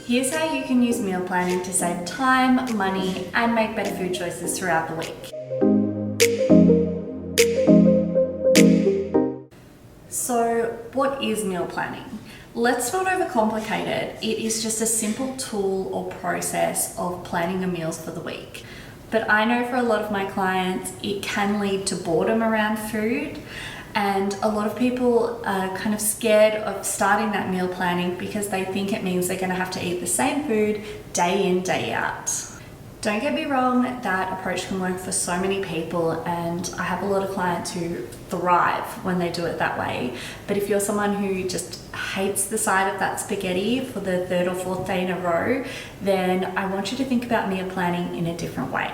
Here's how you can use meal planning to save time, money, and make better food choices throughout the week. So, what is meal planning? Let's not overcomplicate it. It is just a simple tool or process of planning your meals for the week. But I know for a lot of my clients, it can lead to boredom around food. And a lot of people are kind of scared of starting that meal planning because they think it means they're going to have to eat the same food day in, day out. Don't get me wrong, that approach can work for so many people, and I have a lot of clients who thrive when they do it that way. But if you're someone who just hates the sight of that spaghetti for the third or fourth day in a row, then I want you to think about meal planning in a different way.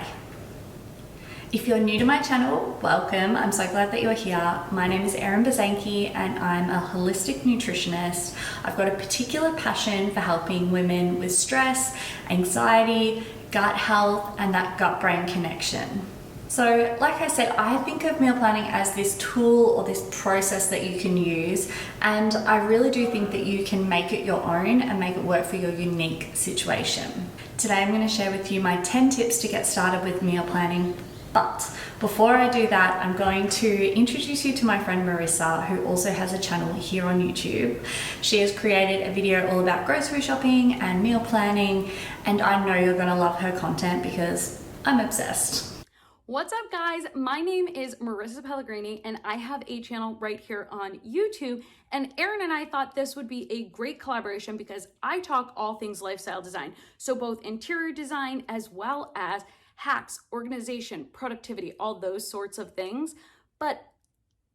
If you're new to my channel, welcome. I'm so glad that you're here. My name is Erin Bazanke and I'm a holistic nutritionist. I've got a particular passion for helping women with stress, anxiety, gut health, and that gut-brain connection. So like I said, I think of meal planning as this tool or this process that you can use, and I really do think that you can make it your own and make it work for your unique situation. Today I'm going to share with you my 10 tips to get started with meal planning. But before I do that, I'm going to introduce you to my friend Marissa, who also has a channel here on YouTube. She has created a video all about grocery shopping and meal planning, and I know you're going to love her content because I'm obsessed. What's up, guys? My name is Marissa Pellegrini and I have a channel right here on YouTube, and Erin and I thought this would be a great collaboration because I talk all things lifestyle design. So both interior design as well as hacks, organization, productivity, all those sorts of things. But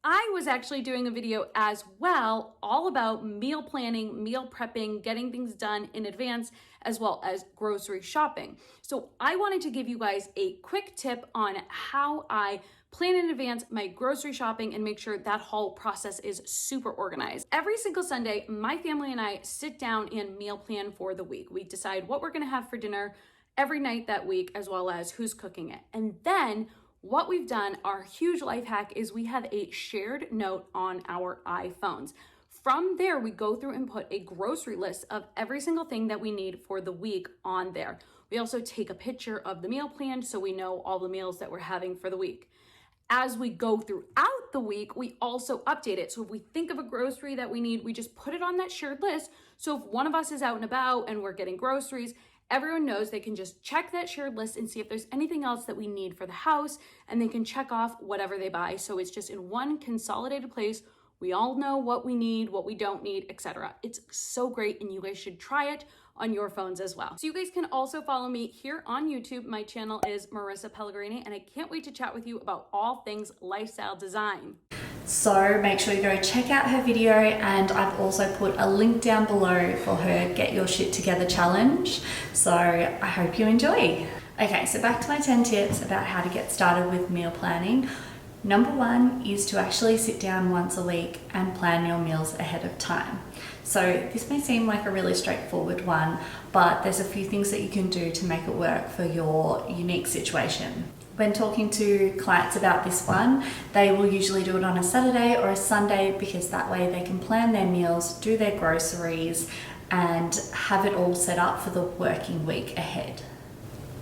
I was actually doing a video as well, all about meal planning, meal prepping, getting things done in advance, as well as grocery shopping. So I wanted to give you guys a quick tip on how I plan in advance my grocery shopping and make sure that whole process is super organized. Every single Sunday, my family and I sit down and meal plan for the week. We decide what we're gonna have for dinner every night that week, as well as who's cooking it. And then what we've done, our huge life hack, is we have a shared note on our iPhones. From there, we go through and put a grocery list of every single thing that we need for the week on there. We also take a picture of the meal plan so we know all the meals that we're having for the week. As we go throughout the week, we also update it. So if we think of a grocery that we need, we just put it on that shared list. So if one of us is out and about and we're getting groceries, everyone knows they can just check that shared list and see if there's anything else that we need for the house, and they can check off whatever they buy. So it's just in one consolidated place. We all know what we need, what we don't need, etc. It's so great, and you guys should try it on your phones as well. So you guys can also follow me here on YouTube. My channel is Marissa Pellegrini, and I can't wait to chat with you about all things lifestyle design. So make sure you go check out her video, and I've also put a link down below for her Get Your Shit Together challenge. So I hope you enjoy. Okay, so back to my 10 tips about how to get started with meal planning. Number one is to actually sit down once a week and plan your meals ahead of time. So this may seem like a really straightforward one, but there's a few things that you can do to make it work for your unique situation. When talking to clients about this one, they will usually do it on a Saturday or a Sunday because that way they can plan their meals, do their groceries, and have it all set up for the working week ahead.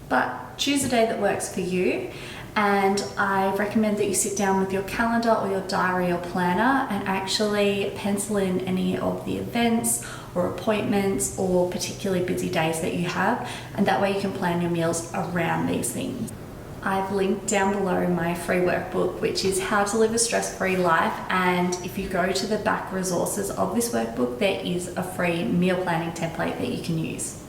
But choose a day that works for you, and I recommend that you sit down with your calendar or your diary or planner and actually pencil in any of the events or appointments or particularly busy days that you have, and that way you can plan your meals around these things. I've linked down below my free workbook, which is How to Live a Stress-Free Life, and if you go to the back resources of this workbook, there is a free meal planning template that you can use.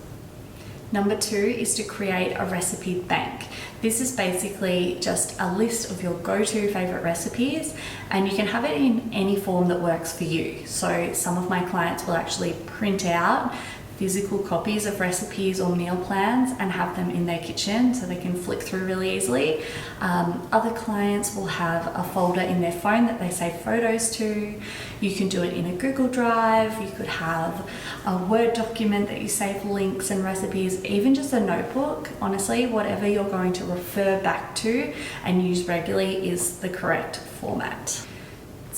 Number two is to create a recipe bank. This is basically just a list of your go-to favorite recipes, and you can have it in any form that works for you. So some of my clients will actually print out physical copies of recipes or meal plans and have them in their kitchen so they can flick through really easily. Other clients will have a folder in their phone that they save photos to. You can do it in a Google Drive. You could have a Word document that you save links and recipes, even just a notebook. Honestly, whatever you're going to refer back to and use regularly is the correct format.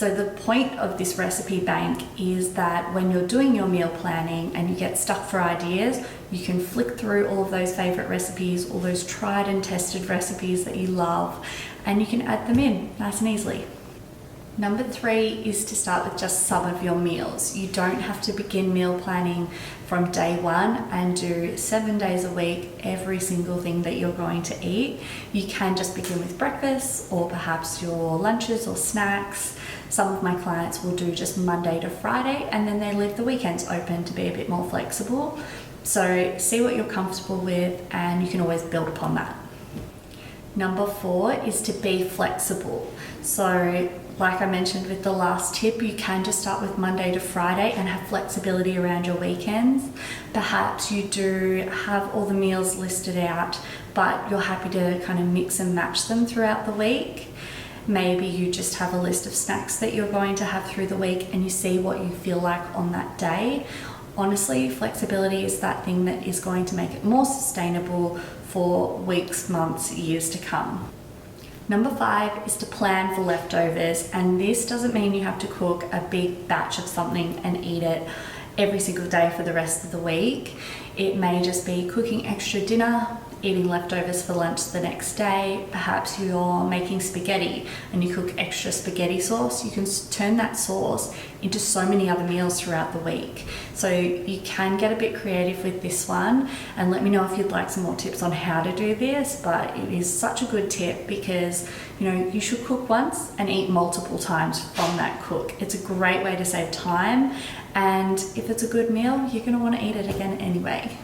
So the point of this recipe bank is that when you're doing your meal planning and you get stuck for ideas, you can flick through all of those favorite recipes, all those tried and tested recipes that you love, and you can add them in nice and easily. Number 3 is to start with just some of your meals. You don't have to begin meal planning from day one and do 7 days a week, every single thing that you're going to eat. You can just begin with breakfast or perhaps your lunches or snacks. Some of my clients will do just Monday to Friday, and then they leave the weekends open to be a bit more flexible. So see what you're comfortable with, and you can always build upon that. Number 4 is to be flexible. So like I mentioned with the last tip, you can just start with Monday to Friday and have flexibility around your weekends. Perhaps you do have all the meals listed out, but you're happy to kind of mix and match them throughout the week. Maybe you just have a list of snacks that you're going to have through the week and you see what you feel like on that day. Honestly, flexibility is that thing that is going to make it more sustainable for weeks, months, years to come. Number 5 is to plan for leftovers, and this doesn't mean you have to cook a big batch of something and eat it every single day for the rest of the week. It may just be cooking extra dinner, eating leftovers for lunch the next day. Perhaps you're making spaghetti and you cook extra spaghetti sauce. You can turn that sauce into so many other meals throughout the week. So you can get a bit creative with this one, and let me know if you'd like some more tips on how to do this. But it is such a good tip because you should cook once and eat multiple times from that cook. It's a great way to save time, and if it's a good meal, you're going to want to eat it again anyway.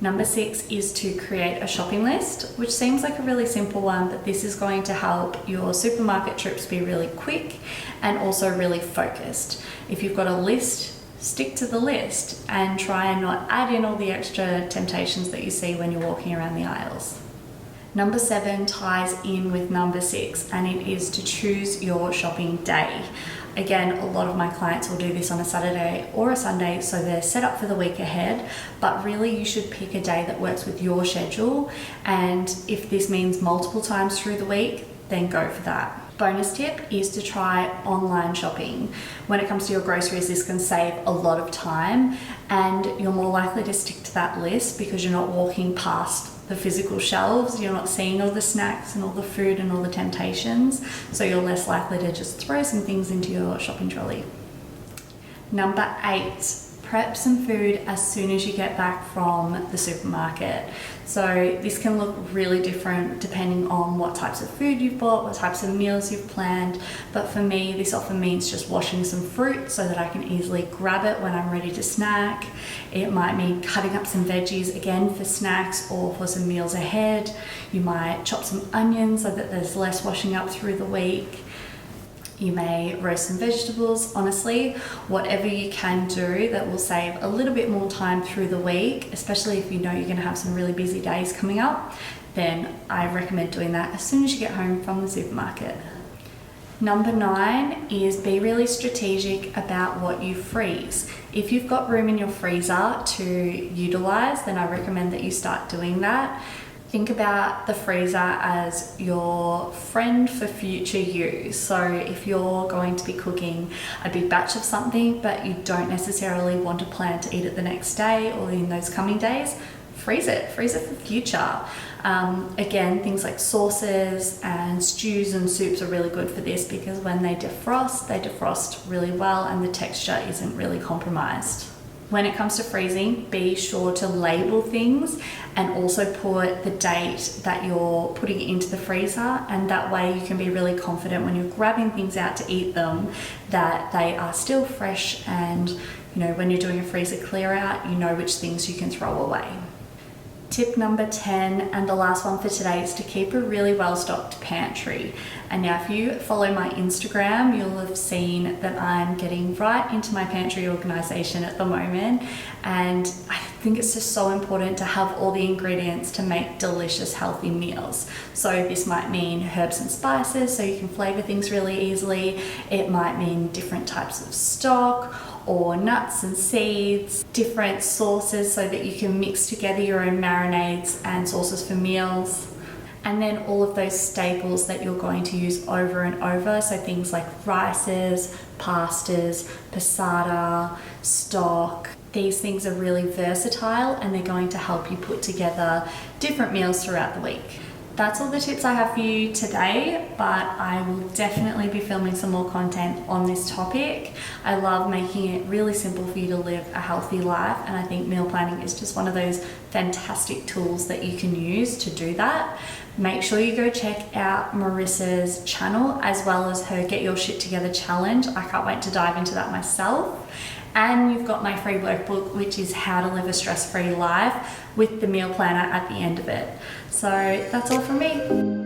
Number 6 is to create a shopping list, which seems like a really simple one, but this is going to help your supermarket trips be really quick and also really focused. If you've got a list, stick to the list and try and not add in all the extra temptations that you see when you're walking around the aisles. Number 7 ties in with number 6, and it is to choose your shopping day. Again, a lot of my clients will do this on a Saturday or a Sunday, so they're set up for the week ahead, but really you should pick a day that works with your schedule, and if this means multiple times through the week, then go for that. Bonus tip is to try online shopping. When it comes to your groceries, this can save a lot of time, and you're more likely to stick to that list because you're not walking past the physical shelves, you're not seeing all the snacks and all the food and all the temptations, so you're less likely to just throw some things into your shopping trolley. Number 8, prep some food as soon as you get back from the supermarket. So this can look really different depending on what types of food you've bought, what types of meals you've planned, but for me this often means just washing some fruit so that I can easily grab it when I'm ready to snack. It might mean cutting up some veggies again for snacks or for some meals ahead. You might chop some onions so that there's less washing up through the week. You may roast some vegetables. Honestly, whatever you can do that will save a little bit more time through the week, especially if you know you're going to have some really busy days coming up, then I recommend doing that as soon as you get home from the supermarket. Number 9 is be really strategic about what you freeze. If you've got room in your freezer to utilize, then I recommend that you start doing that. Think about the freezer as your friend for future use. So if you're going to be cooking a big batch of something, but you don't necessarily want to plan to eat it the next day or in those coming days, freeze it for future. Again, things like sauces and stews and soups are really good for this because when they defrost really well and the texture isn't really compromised. When it comes to freezing, be sure to label things and also put the date that you're putting it into the freezer, and that way you can be really confident when you're grabbing things out to eat them that they are still fresh, and when you're doing a freezer clear out, you know which things you can throw away. Tip number 10, and the last one for today, is to keep a really well-stocked pantry. And now if you follow my Instagram, you'll have seen that I'm getting right into my pantry organization at the moment, and I think it's just so important to have all the ingredients to make delicious, healthy meals. So this might mean herbs and spices so you can flavor things really easily. It might mean different types of stock, or nuts and seeds, different sauces so that you can mix together your own marinades and sauces for meals. And then all of those staples that you're going to use over and over. So things like rices, pastas, passata, stock. These things are really versatile and they're going to help you put together different meals throughout the week. That's all the tips I have for you today, but I will definitely be filming some more content on this topic. I love making it really simple for you to live a healthy life, and I think meal planning is just one of those fantastic tools that you can use to do that. Make sure you go check out Marissa's channel as well as her Get Your Shit Together challenge. I can't wait to dive into that myself. And you've got my free workbook, which is how to live a stress-free life with the meal planner at the end of it. So that's all from me.